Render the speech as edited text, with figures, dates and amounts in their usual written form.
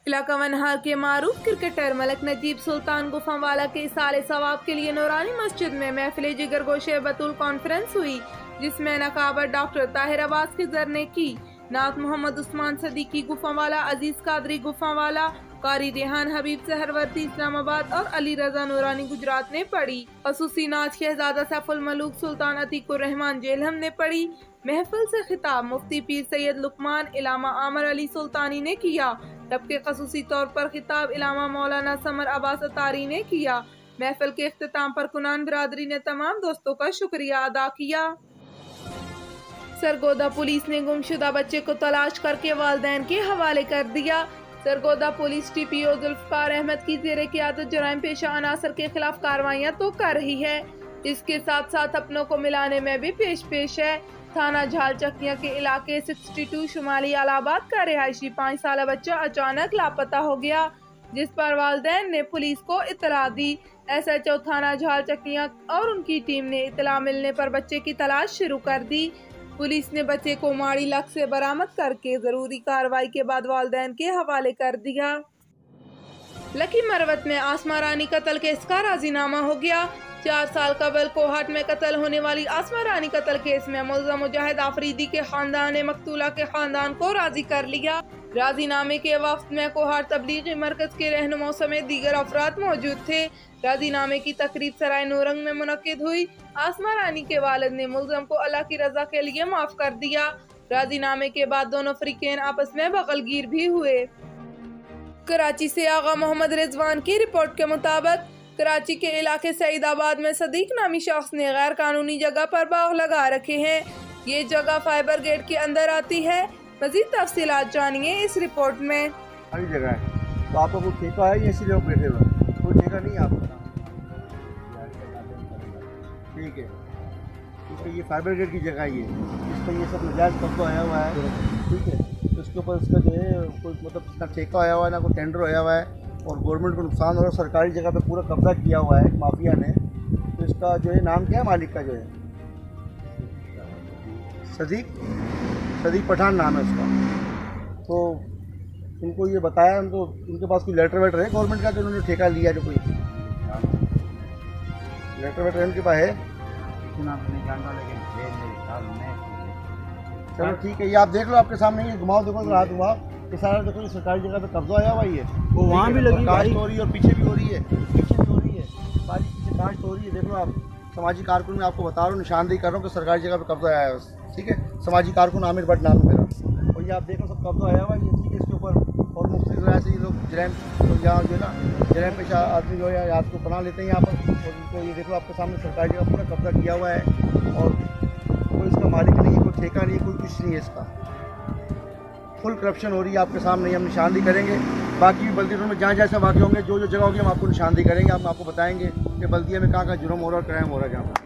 महफिल कवनहार के मारूफ क्रिकेटर मलिक नजीब सुल्तान गुफावाला के साले सवाब के लिए नूरानी मस्जिद में महफिल जिगर गोशे बतूल कॉन्फ्रेंस हुई, जिसमें नकाबत डॉक्टर ताहिर अब्बास खिजर ने की। नात मोहम्मद उस्मान सदीकी गुफावाला, अजीज कादरी गुफावाला, कारी रेहान हबीब सहरवर्दी इस्लामाबाद और अली रजा नूरानी गुजरात ने पढ़ी। खसूसी नात शहजादा सैफुल मलूक सुल्तान अतीकुर रहमान जेलहम ने पढ़ी। महफिल से खिताब मुफ्ती पीर सैयद लुकमान इलामा आमर अली सुल्तानी ने किया, जबकि खसूसी तौर पर खिताब इलामा मौलाना समर अब्बास अतारी ने किया। महफिल के इख्तिताम पर कुनान बिरादरी ने तमाम दोस्तों का शुक्रिया अदा किया। सरगोदा पुलिस ने गुमशुदा बच्चे को तलाश करके वालिदैन के हवाले कर दिया। सरगोदा पुलिस TPO जुल्फकार अहमद की ज़ेरे क़ियादत जराइम पेशा अनासर के खिलाफ कार्रवाइयाँ तो कर रही है, इसके साथ साथ अपनों को मिलाने में भी पेश है। थाना झाल चकिया के इलाके 62 शुमाली अलाहाबाद का रिहायशी 5 साल बच्चा अचानक लापता हो गया, जिस पर वालिदैन ने पुलिस को इतला दी। SHO थाना झाल चकिया और उनकी टीम ने इतला मिलने पर बच्चे की तलाश शुरू कर दी। पुलिस ने बच्चे को माड़ी लक से बरामद करके जरूरी कार्रवाई के बाद वालिदैन के हवाले कर दिया। लकी मरवत में आसमा रानी कत्ल केस का राजीनामा हो गया। 4 साल कबल कोहाट में कत्ल होने वाली आसमा रानी कत्ल केस में मुल्ज़म मुजाहिद आफरीदी के खानदान ने मकतूला के खानदान को राजी कर लिया। राजीनामे के वफ्त में कोहाट तबलीगी मरकज के रहनुमाओं समेत दीगर अफराद मौजूद थे। राजीनामे की तकरीब सराय नूरंग में मुनक्किद हुई। आसमा रानी के वालिद ने मुल्ज़म को अल्लाह की रजा के लिए माफ कर दिया। राजीनामे के बाद दोनों फरीकेन आपस में बगलगीर भी हुए। कराची से आगा मोहम्मद रिजवान की रिपोर्ट के मुताबिक कराची के इलाके सईदाबाद में सदीक नामी शख्स ने गैर कानूनी जगह पर बाग लगा रखे हैं। ये जगह फाइबर गेट के अंदर आती है। मजीद तफसीलात जानिए इस रिपोर्ट में। सारी जगह है, तो आपका कोई ठेका है या इसीलिए बैठे हुए? कोई ठेका नहीं है आपका? ठीक है, इसका ये फाइबर गेट की जगह ये, इस पर ये सब नजायज़ कब्जा आया हुआ है। ठीक है, तो इसके ऊपर इसका जो है कोई मतलब ना ठेका आया हुआ है ना कोई टेंडर आया हुआ है, और गवर्नमेंट को नुकसान हो रहा है। सरकारी जगह पे पूरा कब्जा किया हुआ है माफिया ने। तो इसका जो है नाम क्या है मालिक का? जो है सदीक पठान नाम है उसका। तो उनको ये बताया, उनको उनके पास कोई लेटर वेटर है गवर्नमेंट का जो उन्होंने ठेका लिया? जो कोई लेटर वेटर उनके पास है? चलो ठीक है, ये आप देख लो, आपके सामने ये घुमाओ, देखो हाथ घुमाओ, ये सारा देखो, ये सरकारी जगह पे कब्जा आया हुआ है। वो वहाँ भी लगी, काश्त हो रही है और पीछे भी हो रही है, पीछे भी हो रही है, सारी पीछे काश्त हो रही है। देख लो आप, समाजी कारकुन में आपको बता रहा हूँ, निशानदेही कर रहा हूँ कि सरकारी जगह पे कब्जा आया है। ठीक है, समाजी कारकुन आमिर भट्ट नाम है मेरा, और ये आप देखो सब कब्जा आया हुआ है। ये ठीक है, इसके ऊपर और मुख्तलिफ तरह से ये लोग जरैम, तो यहाँ जो है ना जरैम पेशा आदमी जो है आपको बना लेते हैं यहाँ पर। और इनको ये देखो आपके सामने सरकारी जगह पूरा कब्जा किया हुआ है, और कोई इसका मालिक नहीं है, कोई ठेका नहीं है, कोई कुछ नहीं है इसका। फुल करप्शन हो रही है आपके सामने, हम निशानदेही करेंगे। बाकी भी बल्दियों में जहाँ जैसे वाक़ होंगे, जो जगह होगी हम आपको निशानदेही करेंगे, हम आपको बताएंगे कि बल्दिया में कहाँ जुर्म हो रहा है, क्राइम हो रहा है जहाँ पर।